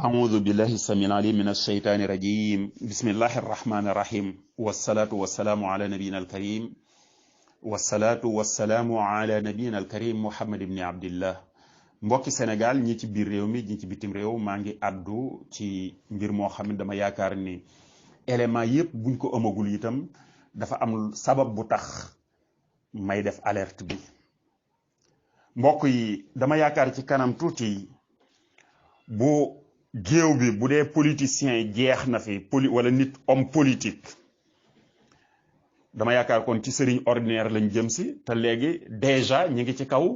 أعوذ بالله السميع العليم من الشيطان الرجيم بسم الله الرحمن الرحيم والصلاة والسلام على نبينا الكريم محمد بن عبد الله mbokki Sénégal ñi ci biir réew mi ñi ci bitim réew maa ngi addu ci mbir moo xam ne dama yaakaar ni élément yépp buñ ko amagul itam dafa am sabab bu tax may def alerte bi mbokk yi dama yaakaar ci kanam tuuti bu géew bi bu dee politicien jeex na fi wala nit homme politique dama yaakaar kon ci sëriñ ordinaire lañ jëm si te léegi déjà ñi ngi ci kaw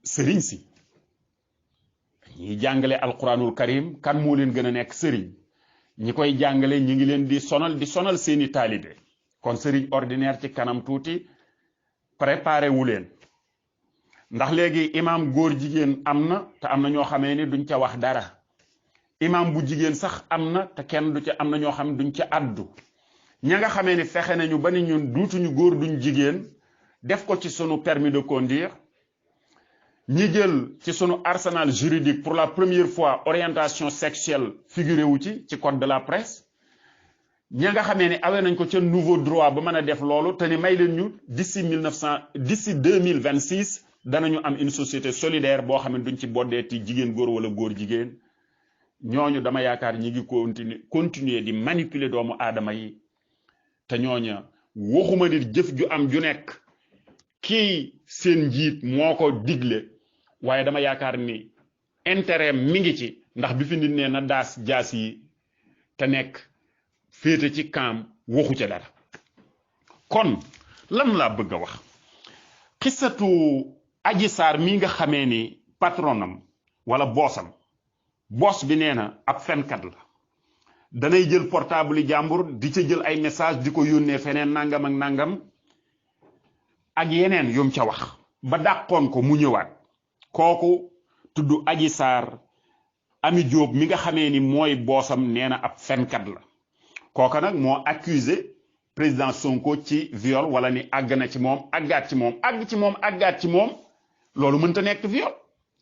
sëriñ si ñi jàngale alquranul karim kan moo leen gën a nekk sëriñ ñi koy jàngale ñi ngi leen di sonal seeni taalibe kon sëriñ ordinaire ci kanam tuuti préparé wu leen ndax léegi imam góor jigéen am na te am na ñoo xamee ni duñ ca wax dara imam bu jigéen sax am na te kenn du ca am na ñoo xam ne duñ ca addu ña nga xamee ni fexe nañu ba ni ñun duutuñu góor duñ jigéen def ko ci sunu permis de conduire ñi jël ci sunu arsenal juridique pour la première fois orientation sexuelle figuré wu ci code de la presse ña nga xamee ni awee nañ ko ca nouveau droit ba mën a def loolu te ni may leen ñu d'ici 2026 danañu am une société solidaire boo xam ne duñ ci boddeeti jigéen góor wala góor jigéen ñooñu dama yaakaar ñi ngi continuer di manipuler doomu aadama yi te ñooña waxuma nit jëf ju am ju nekk kii seen njiit moo ko digle waaye dama yaakaar ni intérêt mi ngi ci ndax bi fi nit nee na daas jaas yi te nekk féete ci kaam waxu ca dara kon lan laa bëgg a wax xisatu Adji Sarr mi nga xamee ni patronam wala boosam boos bi nee na ab fenkat la danay jël portable yi jàmbur di ca jël ay message di ko yónnee feneen nangam ak nangam ak yeneen yum ca wax ba dàqoon ko mu ñëwaat kooku tudd Adji Sarr Ami Diop mi nga xamee ni mooy boosam nee na ab fenkat la kooka nag moo accusé président Sonko ci viol wala ni àgg na ci moom àggaat ci moom àggaat ci moom loolu mënta nekk viol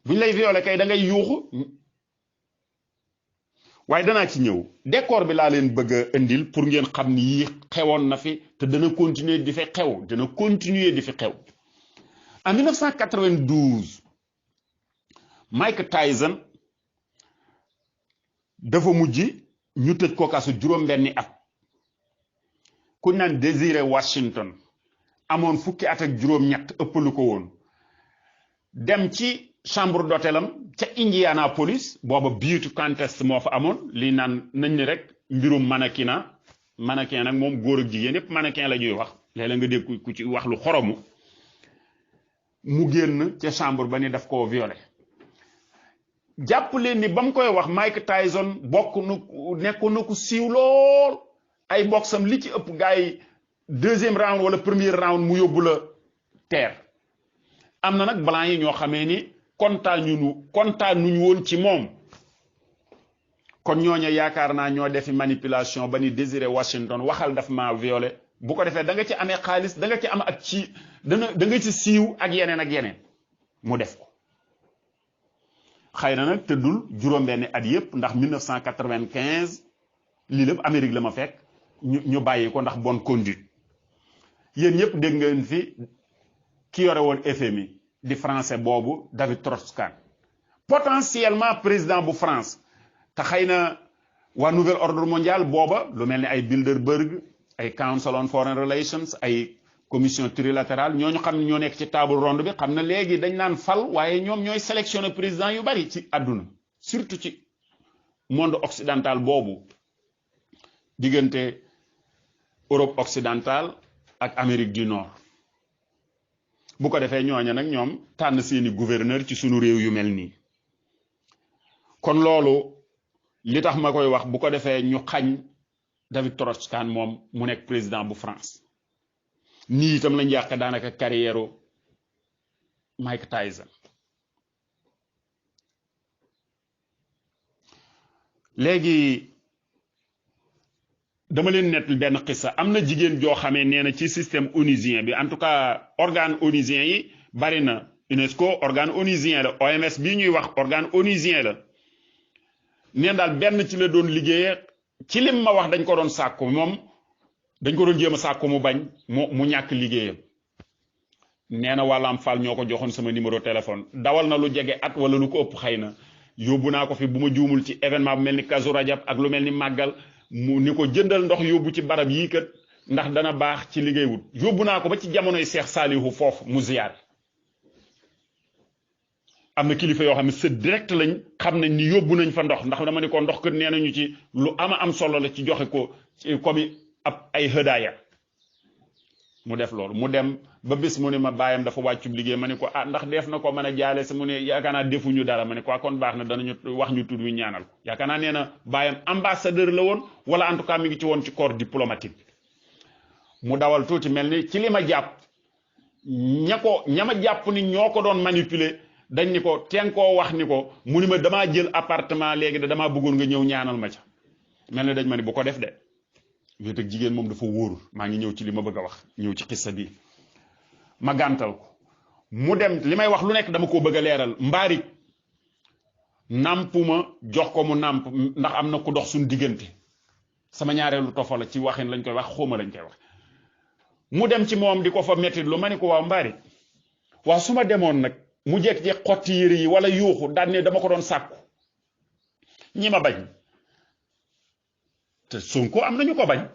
buñ lay violé kay da ngay yuuxu waaye danaa ci ñëw décor bi laa leen bëgg a indil pour ngeen xam ni yii xewoon na fi te dana continuer di fi xew en 1992 Mike Tyson dafa mujj ñu tëj ko kaso juróom-benni at ku naan Désiré Washington amoon fukki at ak juróom-ñett ëppalu ko woon dem ci chambre d'hôtelam ca Indianapolis booba beauty contest moo fa amoon lii naan nañ ni rek mbirum mannequin nag moom góor ak jigéen yépp mannequin la ñuy wax léeg-léeg nga dégg ku ci wax lu xoromu mu génn ca chambre ba ni daf koo violé jàpp leen ni ba mu koy wax Mike Tyson nekkoon na ku siiw lool ay boxam li ci ëpp gars yi deuxième round wala premier round mu yóbbu la terre am na nag blanc yi ñoo xamee ni kontaanuñu woon ci moom kon ñooñu yaakaar naa ñoo defi manipulation ba ni Désiré Washington waxal daf ma violé bu ko defee da nga ci amee xaalis da nga ci am ak ci da nga ci siiw ak yeneen mu def ko xëy na nag tëddul juróom-benni at yépp ndax 1995 lii lépp Amérique la ma fekk ñu bàyyi ko ndax bonne conduite yéen ñëpp dégg ngeen fi ki yore woon FMI di français boobu David Strauss-Kahn potentiellement président bu France te xëy na waa nouvel ordre mondial booba lu mel ni ay Bilderberg ay Council on Foreign Relations ay commission trilatérale ñooñu xam ne ñoo nekk ci table ronde bi xam na léegi dañ naan fal waaye ñoom ñooy sélectionné président yu bari ci àdduna surtout ci monde occidental boobu diggante Europe occidentale ak Amérique du Nord bu ko defee ñooña nag ñoom tànn seeni gouverneur ci sunu réew yu mel nii kon loolu li tax ma koy wax bu ko defee ñu xañ David Strauss-Kahn moom mu nekk président bu France nii itam lañ yàq daanaka carrière Mike Tyson léegi dama leen nett benn xissa am na jigéen joo xamee nee na ci système onusien bi en tout cas organe onusien yi bari na UNESCO organe onusien la OMS bii ñuy wax organe onusien la neen daal benn ci la doon liggéeyee ci lim ma wax dañ ko doon sàkku moom dañ ko doon jéem a sàkku mu bañ mu ñàkk liggéeyam. nee na wàllaam Fall ñoo ko joxoon sama numéro téléphone dawal na lu jege at wala lu ko ëpp xëy na yóbbu naa ko fi bu ma juumul ci événement bu mel ni Kazu Rajab ak lu mel ni màggal mu ni ko jëndal ndox yóbbu ci barab yii kat ndax dana baax ci liggéey wut yóbbu naa ko ba ci jamonoy Seex Saalihu foofu mu ziyaar. am na kilifa yoo xam ne c'est direct lañ xam nañ ni yóbbu nañ fa ndox ndax dama ne ko ndox kat nee nañu ci lu am solo la ci joxe ko ci comme ab ay hëdaaya mu def loolu mu dem ba bés mu ne ma baayam dafa wàccub liggéey ma ne ko ah ndax def na ko mën a jaale sa mu ne yaakaar naa defuñu dara ma ne ko kon baax na danañu wax ñu tudd ñu ñaanal ko yaakaar naa nee na baayam ambassadeur la woon wala en tout cas mi ngi ci woon ci corps diplomatique mu dawal tuuti mel ni ci li ma jàpp ña ma jàpp ni ñoo ko doon manipuler dañ ni ko teen koo wax ni ko mu ni ma damaa jël appartement léegi da damaa bëggoon nga ñëw ñaanal ma ca mel ne dañ ma ni bu ko def de wéet ak jigéen moom dafa wóorul maa ngi ñëw ci li ma bëgg a wax ñëw ci xissa bi ma gàntal ko mu dem li may wax lu nekk dama koo bëgg a leeral mbaarik nàmpuma jox ko mu nàmp ndax am na ku dox suñ diggante sama ñaareelu tofa la ci waxin lañ koy wax xóoma lañ koy wax mu dem ci moom di ko fa métti lu ma ni ko waaw mbaarik waaw su ma demoon nag mu jekk-jekk xotti yére yi wala yuuxu daan ne dama ko doon sàkku ñi ma bañ te Sonko am nañu ko bañ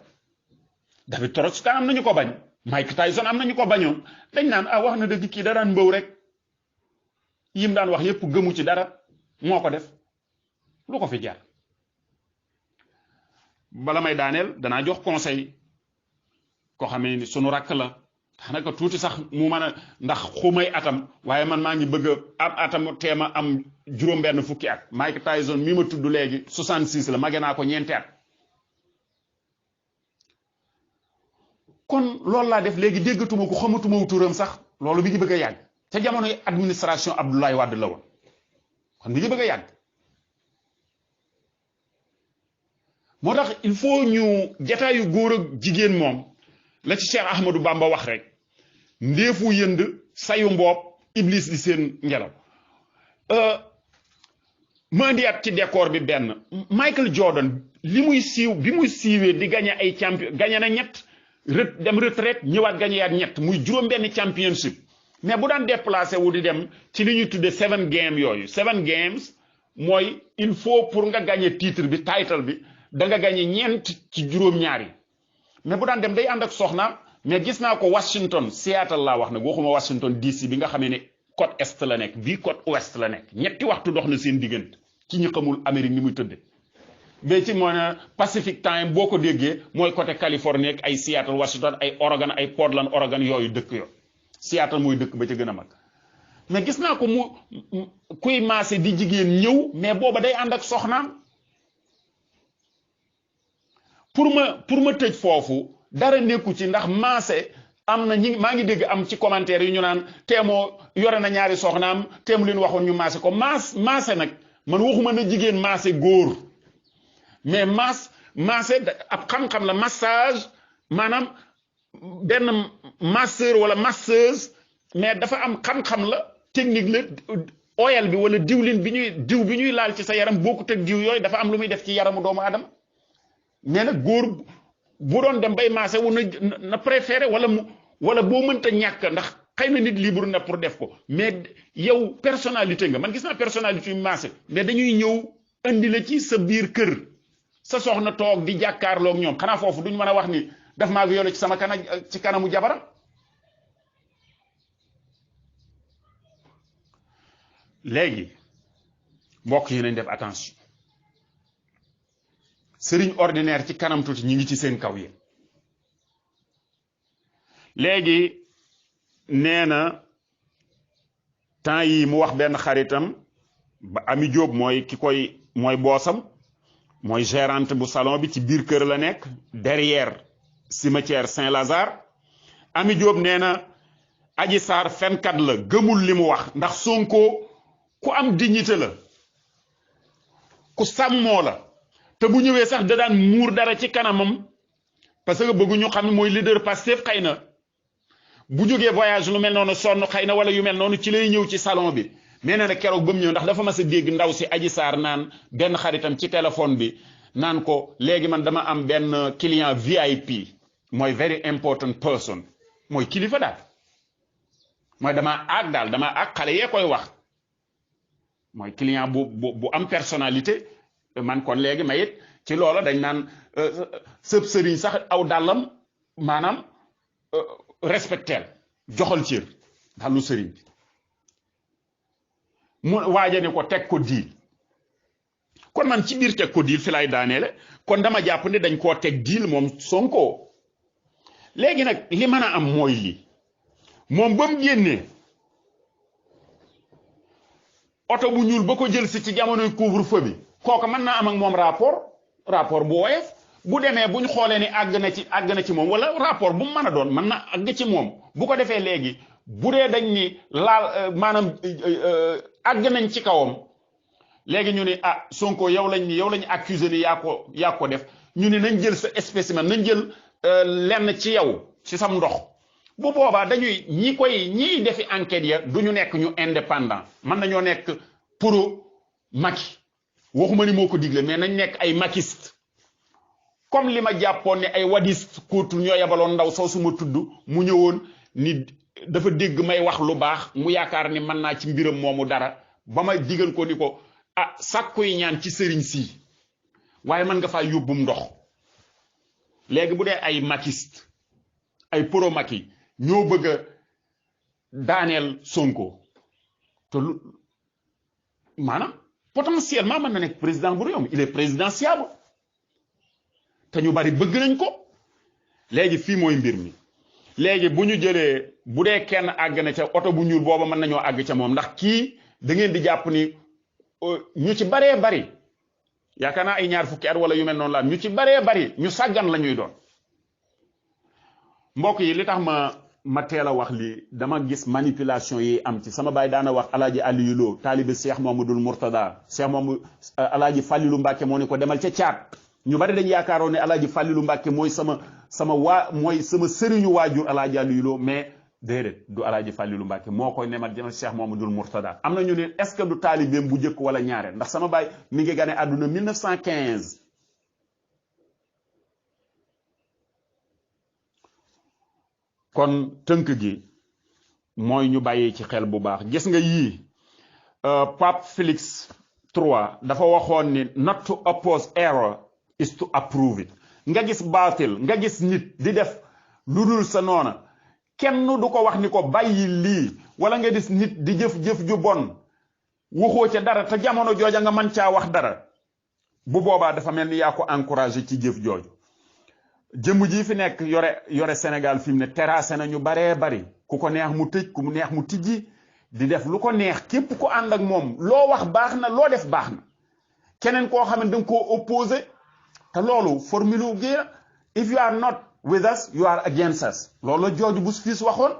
David Trotsky am nañu ko bañ Mike Tyson am nañu ko bañoon dañ naan ah wax na dëgg kii da daan mbëw rek yim daan wax yépp gëmu ci dara moo ko def lu ko fi jaar bala may daaneel danaa jox conseil ko xamee ni sunu rakk la xanaka tuuti sax mu mën a ndax xumay atam waaye man maa ngi bëgg a am atam teema am juróom-benn fukki at Mike Tyson mi ma tudd léegi 66 la mage naa ko ñeenti at kon loolu laa def léegi déggatuma ko xamatuma turam sax loolu bi ngi bëgg a yàgg ca jamonoy administration Abdoulaye Wade la woon kon bi ngi bëgg a yàgg moo tax il faut ñu jataayu góor ak jigéen moom la ci Cheikh Ahmadou Bamba wax rek ndeefu yënd sayu mboob iblis di seen ngelaw ma indiwaat ci décor bi benn Michael Jordan li muy siiw bi muy siiwee di gagné ay champion gagné na ñett dem retraite ñëwaat gagné yaat ñett muy juróom-benn championship mais bu daan déplacé wu di dem ci li ñuy tuddee 7 games yooyu 7 games mooy il faut pour nga gagné titre bi title bi da nga gagné ñeent ci juróom-ñaari mais bu daan dem day ànd ak soxna mais gis naa ko Washington Seattle laa wax nag waxuma Washington DC bi nga xamee ne côte est la nekk bii côte ouest la nekk ñetti waxtu dox na seen diggante ci ñi xamul Amérique ni muy tëdde ba ci moo ne Pacific Time boo ko déggee mooy côté Californie ak ay Seattle Washington ay Oregon ay Portland Oregon yooyu dëkk yo Seattle mooy dëkk ba ca gën a mag mais gis naa ko mu kuy maase di jigéen ñëw mais booba day ànd ak soxnaam pour ma tëj foofu dara nekku ci ndax maase am na ñi maa ngi dégg am ci commentaire yi ñu naan teemoo yore na ñaari soxnaam teemu leen waxoon ñu maase ko maase nag man waxuma na jigéen maase góor mais maase ab xam-xam la massage maanaam benn masseur wala masseuse mais dafa am xam-xam la technique la oil bi wala diw bi ñuy laal ci sa yaram bokkut ak diw yooyu dafa am lu muy def ci yaramu doomu aadama mais nag góor bu doon dem bay maase wu na préféré wala boo mënta ñàkk ndax xëy na nit libre na pour def ko mais yow personnalité nga man gis naa personnalité yu maase mais dañuy ñëw andi la ci sa biir kër sa soxna toog di jàkkaarloog ñoom xanaa foofu duñ mën a wax ni daf maa violé ci sama ci kanamu jabaram léegi mbokk yi nañ def attention sëriñ ordinaire ci kanam tuuti ñi ngi ci seen kaw yi léegi nee na temps yi mu wax benn xaritam ba Ami Diop mooy boosam mooy gérante bu salon bi ci biir kër la nekk derrière cimetière Saint-Lazare Ami Diop nee na Adji Sarr fenkat la gëmul li mu wax ndax Sonko ku am dignité la ku sàmmoo la te bu ñëwee sax da daan muur dara ci kanamam parce que bëgguñu xam ne mooy leader Pastef xëy na bu jógee voyage lu mel noonu sonn xëy na wala yu mel noonu ci lay ñëw ci salon bi mais nee na keroog ba mu ñëw ndax dafa mas a dégg ndaw si Adji Sarr naan benn xaritam ci téléphone bi naan ko léegi man dama am benn client VIP mooy very important person mooy kilifa daal mooy dama àgg xale yee koy wax mooy client bu am personnalité man kon léegi ma it ci loola dañ naan sëb sëriñ sax aw dàllam maanaam respecteel joxal cër dàllu sëriñ bi mu waaja ne ko teg ko diil kon man ci biir teg ko diil fi lay daaneele kon dama jàpp ne dañ koo teg diil moom Sonko léegi nag li mën a am mooy lii moom ba mu génnee oto bu ñuul ba ko jël si ci jamonoy couvre-feu bi kooku mën naa am ak moom rapport bu woyof bu demee buñ xoolee ni àgg na ci moom wala rapport bu mu mën a doon mën na àgg ci moom bu ko defee léegi bu dee dañ ni laal maanaam àgg nañ ci kawam léegi ñu ne ah Sonko yow lañ accusé ni yaa ko def ñu ne nañ jël sa spécimen nañ jël lenn ci yow ci sam ndox bu boobaa dañuy ñiy defi enquête ya du ñu nekk ñu indépendant mën nañoo nekk pro Macky waxuma ni moo ko digle mais nañ nekk ay makiste comme li ma jàppoon ne ay wadiste kootul ñoo yabaloon ndaw soo su ma tudd mu ñëwoon ni dafa dégg may wax lu baax mu yaakaar ni mën naa ci mbiram moomu dara ba ma digal ko ni ko ah sàkkuy ñaan ci sëriñ si waaye mën nga faa yóbbum ndox léegi bu dee ay makiste ay pro Macky ñoo bëgg a daaneel Sonko te lu maanaam potentiellement mën na nekk président bu réew mi il est présidentiable te ñu bari bëgg nañ ko léegi fii mooy mbir mi léegi bu ñu jëlee bu dee kenn àgg na ca oto bu ñuul booba mën nañoo àgg ca moom ndax kii da ngeen di jàpp ni ñu ci baree bari yaakaar naa ay ñaar fukki at wala yu mel noonu la ñu ci baree bari ñu sàggan la ñuy doon mbokk yi li tax ma teel a wax li dama gis manipulation yi am ci sama baay daana wax alaaji Aliyu Lo taalibe Cheikh Mamadou Mourtada Cheikh Mamadou alaaji Fàllilu Mbàkke moo ne ko demal ca caat ñu bari dañ yaakaaroon ne alaaji Fàllilu Mbàkke mooy sama sëriñu waajur alaaji Aliyu Lo mais déedéet du alaaji Fàllilu Mbàkke moo koy nemal demal Cheikh Mamadou Mourtada am na ñu ne est-ce que du taalibeem bu njëkk wala ñaareel ndax sama baay mi ngi gane àdduna 1915 kon tënk gi mooy ñu bàyyi ci xel bu baax gis nga yii Pape Félix III dafa waxoon ni not to oppose error is to approve it nga gis baatil nga gis nit di def lu dul sa noona kenn du ko wax ni ko bàyyi lii wala nga gis nit di jëf-jëf ju bon waxoo ca dara te jamono jooja nga mën caa wax dara bu boobaa dafa mel ni yaa ko encouragé ci jëf jooju jëmm ji fi nekk yore Sénégal fi mu ne terrassé na ñu baree bari ku ko neex mu tëj ku mu neex mu tijji di def lu ko neex képp ku ànd ak moom loo wax baax na loo def baax na keneen koo xam ne da nga koo opposé te loolu formule gi if you are not with us you are against us loolu la George Bush fils waxoon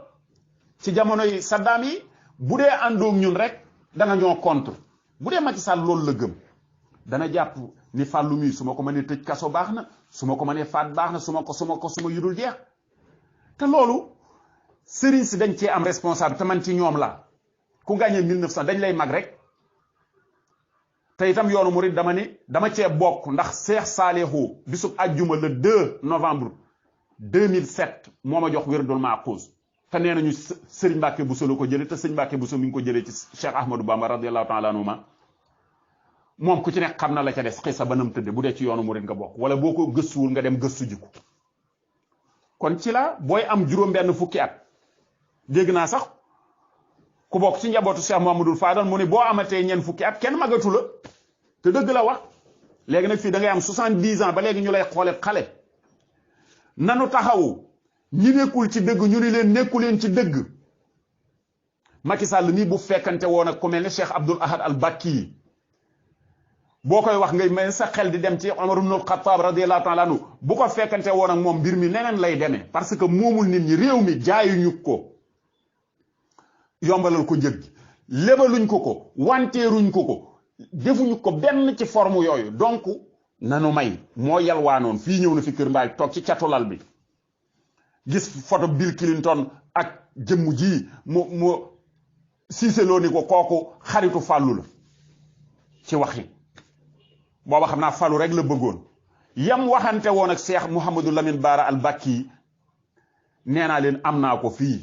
ci jamono yi Saddam yi bu dee àndoog ñun rek danga ñoo contre bu dee Macky Sall loolu la gëm dana jàpp ni fàllu mi su ma ko mënee tëj kaso baax na su ma ko mënee faat baax na su ma yudul jeex te loolu sëriñ si dañ cee am responsable te man ci ñoom la ku gagné 1900 dañ lay mag rek te itam yoonu murid dama cee bokk ndax Cheikh Salihu bisub àjjuma le 2 novembre 2007 moo ma jox wérdul maaxuus te nee nañu sëriñ Mbàkke Buso la ko jëlee te sëriñ Mbàkke Buso mi ngi ko jëlee ci Cheikh Ahmadou Bamba radiyallahu taala anhuma moom ku ci nekk xam na la ca des xisa ba nam tëdde bu dee ci yoonu murid nga bokk wala boo ko gëstuwul nga dem gëstu ji ko kon ci la booy am juróom-benn fukki at dégg naa sax ku bokk ci njabootu Cheikh Mamadou Fadal mu ne boo amatee ñeen fukki at kenn magatu la te dëgg la wax léegi nag fii da ngay am 70 ans ba léegi ñu lay xoole xale nanu taxawu ñi nekkul ci dëgg ñu ni leen nekku leen ci dëgg Macky Sall nii bu fekkante woon ak ku mel ne Cheikh Abdoul Ahad al Bakki yi boo koy wax ngay mel sa xel di dem ci Omar ibn al-Khattab radiyallahu ta'ala anhu bu ko fekkante woon ak moom mbir mi neneen lay demee parce que moomul nit ñi réew mi jaayuñu ko yombalal ko njëg gi lebaluñ ko wanteeruñ ko defuñu ko benn ci forme yooyu donc nanu may moo yalwaanoon fii ñëw na fi kër mbaay toog ci catulal bi gis photo Bill Clinton ak jëmm ji mu Cissé Lo ni ko kooku xaritu Fallou la ci wax yi booba xam naa Fallou rek la bëggoon yam waxante woon ak Cheikh Mouhamadou Lamine Bara al Bakki nee naa leen am naa ko fii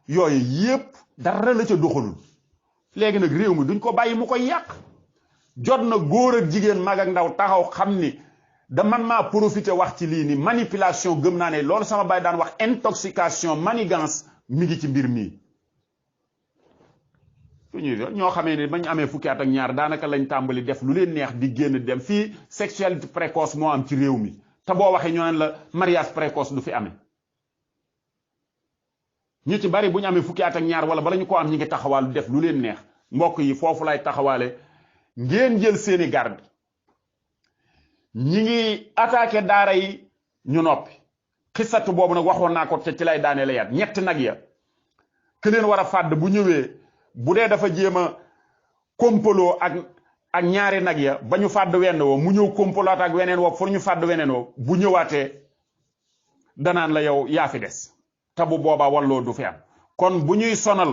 yooyu yépp dara la ca doxalul léegi nag réew mi duñ ko bàyyi mu koy yàq jot na góor ak jigéen mag ak ndaw taxaw xam ni da man maa profité wax ci lii ni manipulation gëm naa ne loolu sama baay daan wax intoxication manigance mi ngi ci mbir mii ñoo xamee ne bañ amee fukki at ak ñaar daanaka lañ tàmbali def lu leen neex di génn dem fii sexualité précoce moo am ci réew mi te boo waxee ñoo neen la mariage précoce du fi amee ñu ci bari bu ñu amee fukki at ak ñaar wala bala ñu ko am ñi ngi taxawaalu def lu leen neex mbokk yi foofu lay taxawaale ngeen jël seeni garde ñi ngi attaqué daara yi ñu noppi xisatu boobu nag waxoon naa ko ci lay daane la yaat ñetti nag ya ke leen war a fàdd bu ñëwee bu dee dafa jéem a kompaloo ak ñaari nag ya ba ñu fàdd wenn woo mu ñëw kompaloot ak weneen woo pour ñu fàdd weneen woo bu ñëwaatee danaan la yow yaa fi des te bu boobaa walloo du fi am kon bu ñuy sonal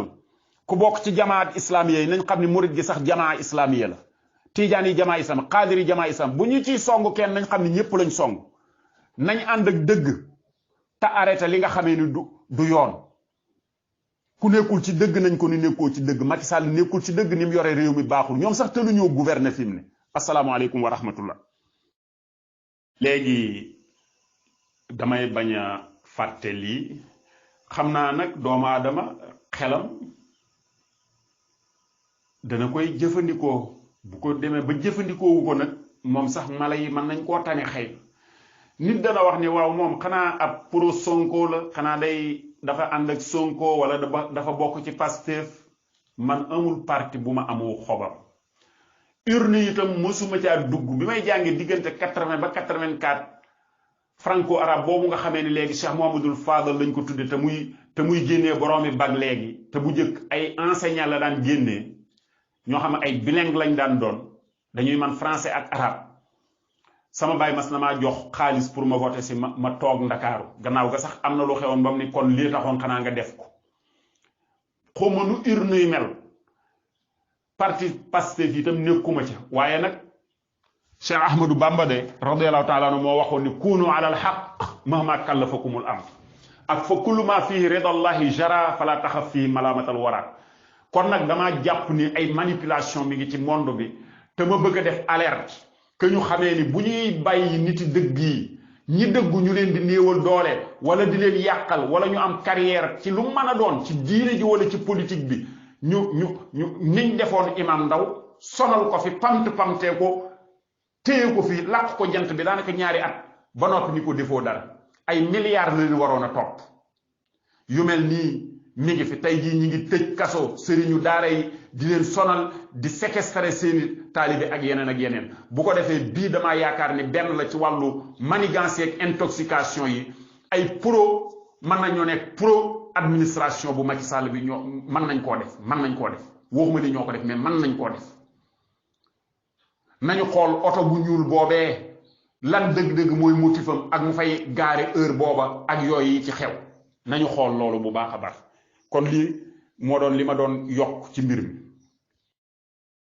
ku bokk ci jamaat islamiya yi nañ xam ni murit gi sax jamaa islamiya la tiijaan yi jamaa islam xaadir yi jamaa islam bu ñu ciy song kenn nañ xam ni ñëpp lañ song nañ ànd ak dëgg te arrêté li nga xamee ni du yoon ku nekkul ci dëgg nañ ko ni nekkoo ci dëgg Macky Sall nekkul ci dëgg ni mu yore réew mi baaxul ñoom sax te lu ñoo gouverner fi mu ne asalaamaaleykum wa rahmatullah léegi damay bañ a fàtte lii xam naa nag doomu aadama xelam dana koy jëfandikoo bu ko demee ba jëfandikoowu ko nag moom sax mala yi mën nañ koo tane xëy nit dana wax ni waaw moom xanaa ab pro Sonko la xanaa dafa ànd ak Sonko wala dafa bokk ci Pastef man amul parti bu ma amoo xobam urne itam mosuma caa dugg bi may jàngi diggante 80 ba 84 franco arabe boobu nga xamee ni léegi Cheikh Mouhamadoul Fadal lañ ko tudde te muy génnee boroomi bag léegi te bu njëkk ay enseignant la daan génnee ñoo xam ne ay bilingue lañ daan doon dañuy man français ak arabe sama baay mas na maa jox xaalis pour ma voter si ma toog ndakaaru gannaaw ga sax am na lu xewoon ba mu ni kon lii taxoon xanaa nga def ko xawma nu urne yi mel parti Pastef itam nekkuma ca waaye nag Cheikh Ahmadou Bamba de radiyallahu taala anhu moo waxoon ni kunu ala al haqq mahma kallafakumul am ak fa kullu ma fihi ridallahi jara fala taxaf fihi malamatal wara kon nag damaa jàpp ni ay manipulation mi ngi ci monde bi te ma bëgg a def alerte que ñu xamee ni bu ñuy bàyyi niti dëgg yi ñi dëggu ñu leen di néewal doole wala di leen yàqal wala ñu am carrière ci lu mën a doon ci diine ji wala ci politique bi ñu niñ defoon imam Ndaw sonal ko fi pamtee ko téye ko fi làq ko jant bi daanaka ñaari at ba noppi ni ko defoo dara ay milliards la leen waroon a topp yu mel nii mi ngi fi tey jii ñi ngi tëj kaso sëriñu daara yi di leen sonal di séquestrer seeni taalibe ak yeneen bu ko defee bii damaa yaakaar ni benn la ci wàllu manigance ak intoxication yi ay pro mën nañoo nekk pro administration bu Macky Sall bi ñoo mën nañ koo def waxuma ni ñoo ko def mais mën nañ koo def nañu xool oto bu ñuul boobee lan dëgg-dëgg mooy motifam ak mu fay gaare heure booba ak yooyu yi ci xew nañu xool loolu bu baax a baax kon lii moo doon li ma doon yokk ci mbir mi